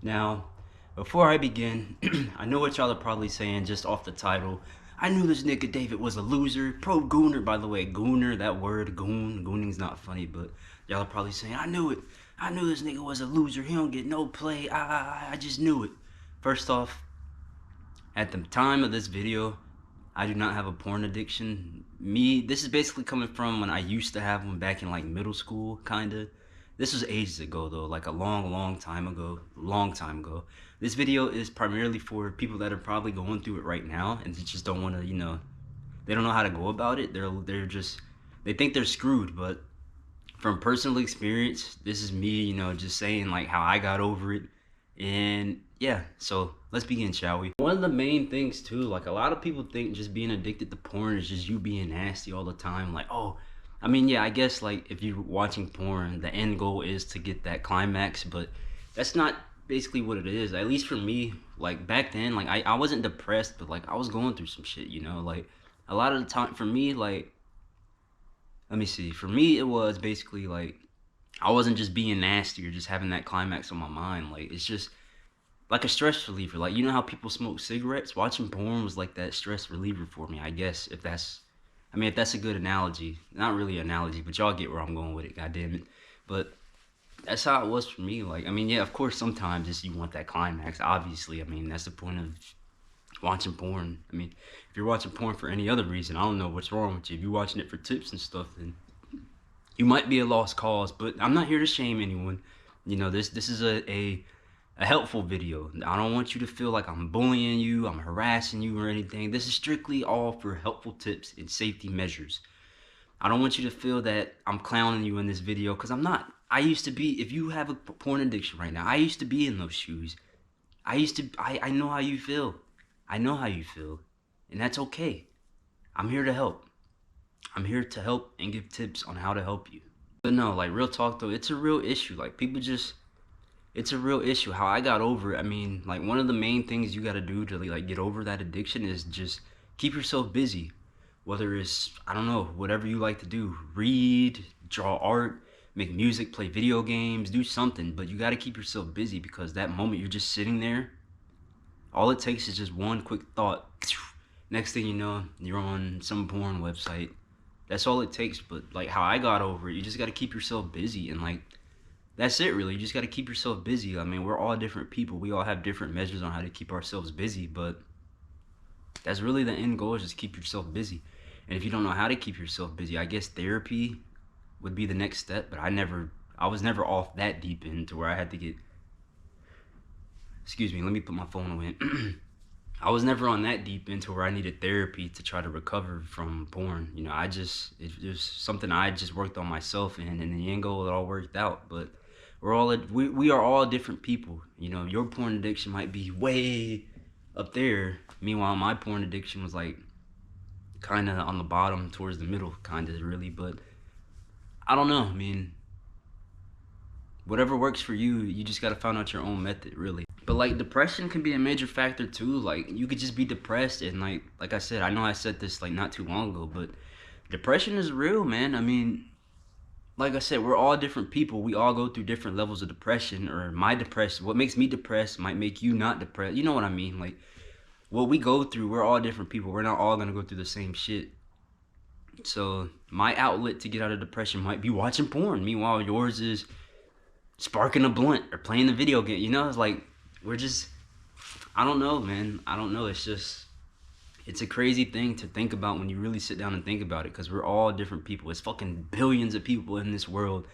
Now, before I begin, I know what y'all are probably saying just off the title. I knew this nigga David was a loser. Pro gooner, by the way. Gooner, that word, gooning's not funny, but y'all are probably saying, I knew it. I knew this nigga was a loser. He don't get no play. I just knew it. First off, at the time of this video, I do not have a porn addiction. This is basically coming from when I used to have one back in like middle school, kinda. This was ages ago though, like a long time ago. This video is primarily for people that are probably going through it right now and they just don't want to, they don't know how to go about it. They think they're screwed, but from personal experience, this is me, just saying like how I got over it. And yeah, so let's begin, shall we? One of the main things too, like a lot of people think just being addicted to porn is just you being nasty all the time. Like, oh, I mean, yeah, I guess like if you're watching porn, the end goal is to get that climax, but that's not basically what it is. At least for me, like back then, like I wasn't depressed, but like I was going through some shit, like a lot of the time for me, like, let me see, for me it was basically like I wasn't just being nasty or just having that climax on my mind. Like it's just like a stress reliever. Like you know how people smoke cigarettes? Watching porn was like that stress reliever for me, I guess. If that's a good analogy. Not really an analogy, but y'all get where I'm going with it, god damn it. But that's how it was for me. Like, yeah, of course sometimes just you want that climax, obviously. That's the point of watching porn. If you're watching porn for any other reason, I don't know what's wrong with you. If you're watching it for tips and stuff, then you might be a lost cause, but I'm not here to shame anyone. This is a helpful video. I don't want you to feel like I'm bullying you, I'm harassing you or anything. This is strictly all for helpful tips and safety measures. I don't want you to feel that I'm clowning you in this video, because I'm not. If you have a porn addiction right now, I used to be in those shoes. I know how you feel. I know how you feel. And that's okay. I'm here to help. I'm here to help and give tips on how to help you. But no, like real talk though, it's a real issue. Like it's a real issue. How I got over it, like one of the main things you gotta do to like get over that addiction is just keep yourself busy. Whether it's, I don't know, whatever you like to do. Read, draw art, make music, play video games, do something. But you gotta keep yourself busy, because that moment you're just sitting there, all it takes is just one quick thought. Next thing you know, you're on some porn website. That's all it takes. But like how I got over it, you just gotta keep yourself busy, and like that's it really. You just gotta keep yourself busy. We're all different people. We all have different measures on how to keep ourselves busy, but that's really the end goal, is just keep yourself busy. And if you don't know how to keep yourself busy, I guess therapy would be the next step, but I was never off that deep into where I had to get, excuse me, let me put my phone away. I was never on that deep into where I needed therapy to try to recover from porn. It was something I just worked on myself, and in the end goal, it all worked out. But we are all different people. Your porn addiction might be way up there. Meanwhile, my porn addiction was like kind of on the bottom towards the middle, kind of really. But I don't know. Whatever works for you, you just got to find out your own method, really. But like depression can be a major factor too. Like you could just be depressed, and like I said, I know I said this like not too long ago, but depression is real, man. Like I said, we're all different people. We all go through different levels of depression. Or what makes me depressed might make you not depressed. You know what I mean? Like what we go through, we're all different people. We're not all gonna go through the same shit. So my outlet to get out of depression might be watching porn. Meanwhile, yours is sparking a blunt or playing the video game. It's like I don't know, man. I don't know. It's a crazy thing to think about when you really sit down and think about it, because we're all different people. It's fucking billions of people in this world,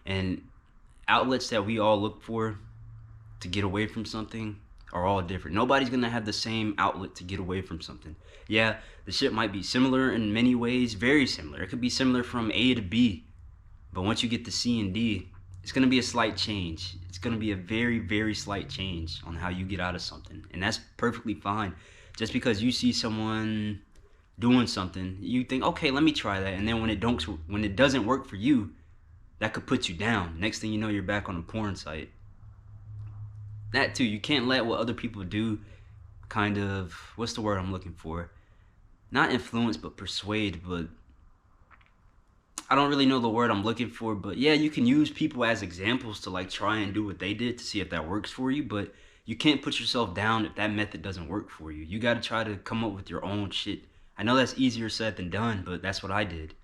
and outlets that we all look for to get away from something are all different. Nobody's gonna have the same outlet to get away from something. Yeah, the shit might be similar in many ways, very similar. It could be similar from A to B, but once you get to C and D, it's gonna be a slight change. It's gonna be a very, very slight change on how you get out of something, and that's perfectly fine. Just because you see someone doing something, you think, okay, let me try that, and then when it doesn't work for you, that could put you down. Next thing you know, you're back on a porn site. That too, you can't let what other people do kind of, what's the word I'm looking for? Not influence, but persuade, but I don't really know the word I'm looking for, but yeah, you can use people as examples to like try and do what they did to see if that works for you, but you can't put yourself down if that method doesn't work for you. You got to try to come up with your own shit. I know that's easier said than done, but that's what I did.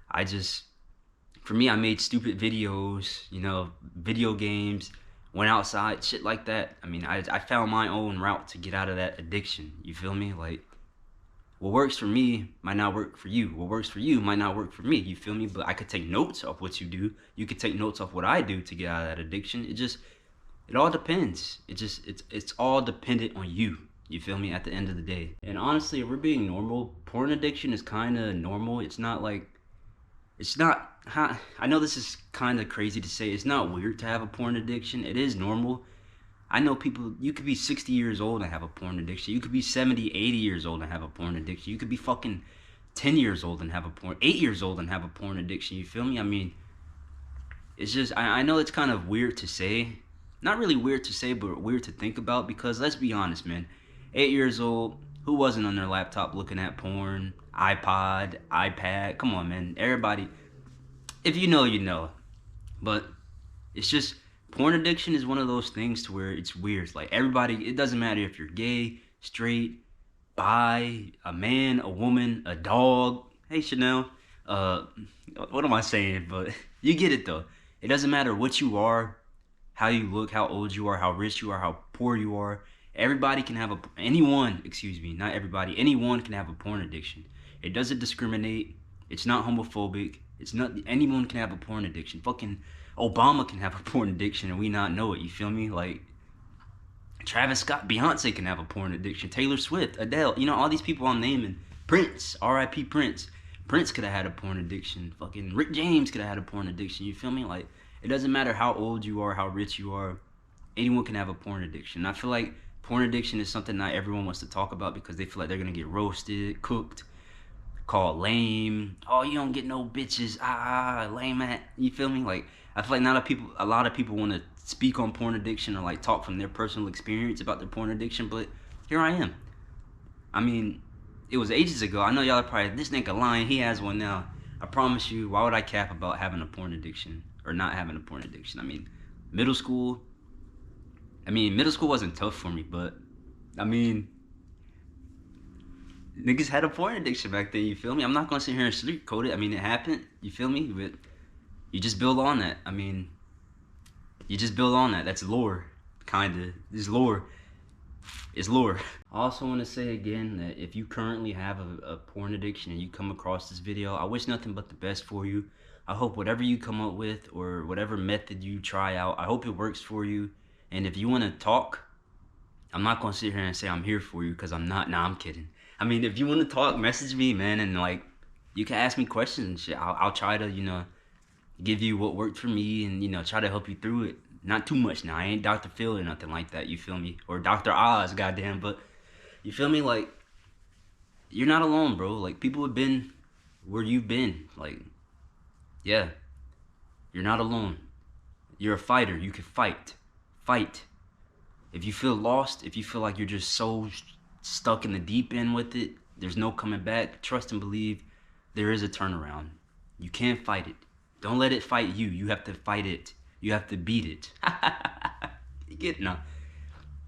I just, for me, I made stupid videos, you know, video games, went outside, shit like that. I mean, I found my own route to get out of that addiction. You feel me? Like, what works for me might not work for you. What works for you might not work for me. You feel me? But I could take notes of what you do. You could take notes of what I do to get out of that addiction. It all depends. It's all dependent on you. You feel me? At the end of the day. And honestly, if we're being normal, porn addiction is kind of normal. It's not like, it's not, I know this is kind of crazy to say. It's not weird to have a porn addiction. It is normal. I know people, you could be 60 years old and have a porn addiction. You could be 70, 80 years old and have a porn addiction. You could be fucking 10 years old and have a porn, 8 years old and have a porn addiction. You feel me? I mean, it's just, I know it's kind of weird to say. Not really weird to say, but weird to think about, because let's be honest, man. 8 years old, who wasn't on their laptop looking at porn, iPod, iPad? Come on, man. Everybody, if you know, you know. But it's just, porn addiction is one of those things to where it's weird. Like, everybody, it doesn't matter if you're gay, straight, bi, a man, a woman, a dog. Hey, Chanel. What am I saying? But you get it, though. It doesn't matter what you are, how you look, how old you are, how rich you are, how poor you are. Everybody can have anyone can have a porn addiction. It doesn't discriminate. It's not homophobic. It's not, anyone can have a porn addiction. Fucking Obama can have a porn addiction and we not know it. You feel me? Like, Travis Scott, Beyonce can have a porn addiction. Taylor Swift, Adele, you know, all these people I'm naming. Prince, R.I.P. Prince. Prince could have had a porn addiction. Fucking Rick James could have had a porn addiction. You feel me? Like, it doesn't matter how old you are, how rich you are. Anyone can have a porn addiction. I feel like porn addiction is something not everyone wants to talk about because they feel like they're gonna get roasted, cooked, called lame. Oh, you don't get no bitches. Lame at. You feel me? Like, I feel like a lot of people want to speak on porn addiction or like talk from their personal experience about their porn addiction, but here I am. I mean, it was ages ago. I know y'all are probably, this nigga lying, he has one now. I promise you, why would I cap about having a porn addiction or not having a porn addiction? I mean, middle school wasn't tough for me, but I mean, niggas had a porn addiction back then, you feel me? I'm not gonna sit here and sugarcoat it. I mean, it happened, you feel me? But you just build on that. I mean, you just build on that. That's lore, kinda. It's lore. It's lore. I also want to say again that if you currently have a porn addiction and you come across this video, I wish nothing but the best for you. I hope whatever you come up with or whatever method you try out, I hope it works for you. And if you want to talk, I'm not going to sit here and say I'm here for you, because I'm not. Nah, I'm kidding. I mean, if you want to talk, message me, man, and like, you can ask me questions and shit. I'll try to, you know, give you what worked for me and, you know, try to help you through it. Not too much now. I ain't Dr. Phil or nothing like that, you feel me? Or Dr. Oz, goddamn, but you feel me? Like, you're not alone, bro. Like, people have been where you've been. Like, yeah, you're not alone. You're a fighter. You can fight. Fight. If you feel lost, if you feel like you're just so stuck in the deep end with it, there's no coming back, trust and believe there is a turnaround. You can't fight it. Don't let it fight you. You have to fight it. You have to beat it. You get no.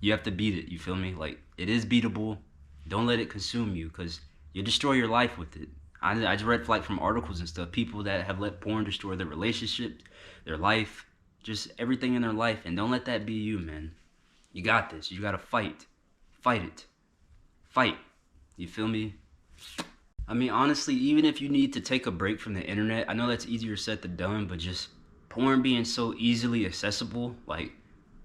You have to beat it, you feel me? Like, it is beatable. Don't let it consume you, because you'll destroy your life with it. I just read like from articles and stuff, people that have let porn destroy their relationship, their life, just everything in their life. And don't let that be you, man. You got this. You gotta fight. Fight it. Fight. You feel me? I mean, honestly, even if you need to take a break from the internet, I know that's easier said than done, but just porn being so easily accessible, like,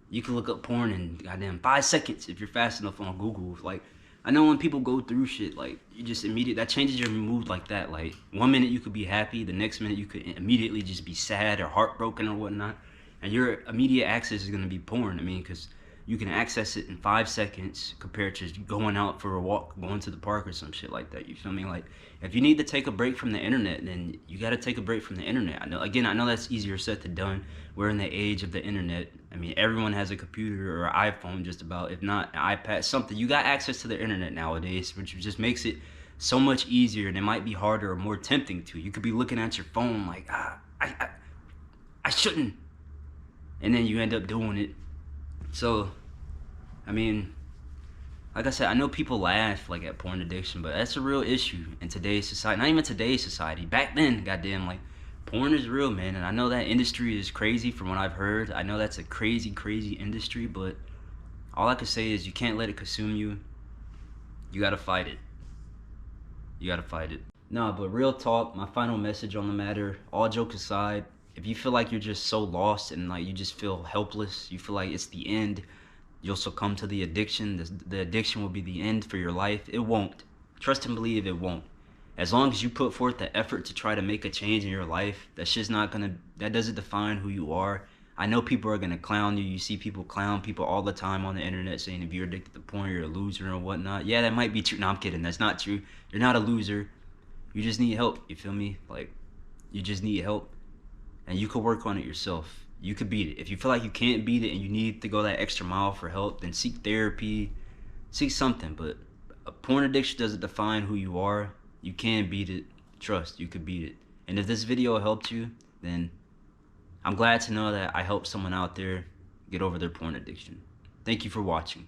you can look up porn in goddamn 5 seconds if you're fast enough on Google. Like, I know when people go through shit, like, you just that changes your mood like that. Like, 1 minute you could be happy, the next minute you could immediately just be sad or heartbroken or whatnot. And your immediate access is gonna be porn. I mean, because you can access it in 5 seconds compared to going out for a walk, going to the park or some shit like that. You feel me? Like, if you need to take a break from the internet, then you got to take a break from the internet. I know that's easier said than done. We're in the age of the internet. I mean, everyone has a computer or an iPhone just about, if not an iPad, something. You got access to the internet nowadays, which just makes it so much easier, and it might be harder or more tempting to. You could be looking at your phone like, I shouldn't, and then you end up doing it. So, I mean, like I said, I know people laugh like at porn addiction, but that's a real issue in today's society. Not even today's society. Back then, goddamn, like, porn is real, man. And I know that industry is crazy from what I've heard. I know that's a crazy, crazy industry, but all I can say is you can't let it consume you. You gotta fight it. You gotta fight it. No, but real talk, my final message on the matter, all jokes aside, if you feel like you're just so lost and like you just feel helpless, you feel like it's the end, you'll succumb to the addiction, the addiction will be the end for your life, it won't. Trust and believe it won't. As long as you put forth the effort to try to make a change in your life, that's just not gonna, that doesn't define who you are. I know people are gonna clown you. You see people clown people all the time on the internet saying if you're addicted to porn, you're a loser and whatnot. Yeah, that might be true. No, I'm kidding. That's not true. You're not a loser. You just need help. You feel me? Like, you just need help. And you could work on it yourself. You could beat it. If you feel like you can't beat it and you need to go that extra mile for help, then seek therapy, seek something. But a porn addiction doesn't define who you are. You can beat it. Trust, you could beat it. And if this video helped you, then I'm glad to know that I helped someone out there get over their porn addiction. Thank you for watching.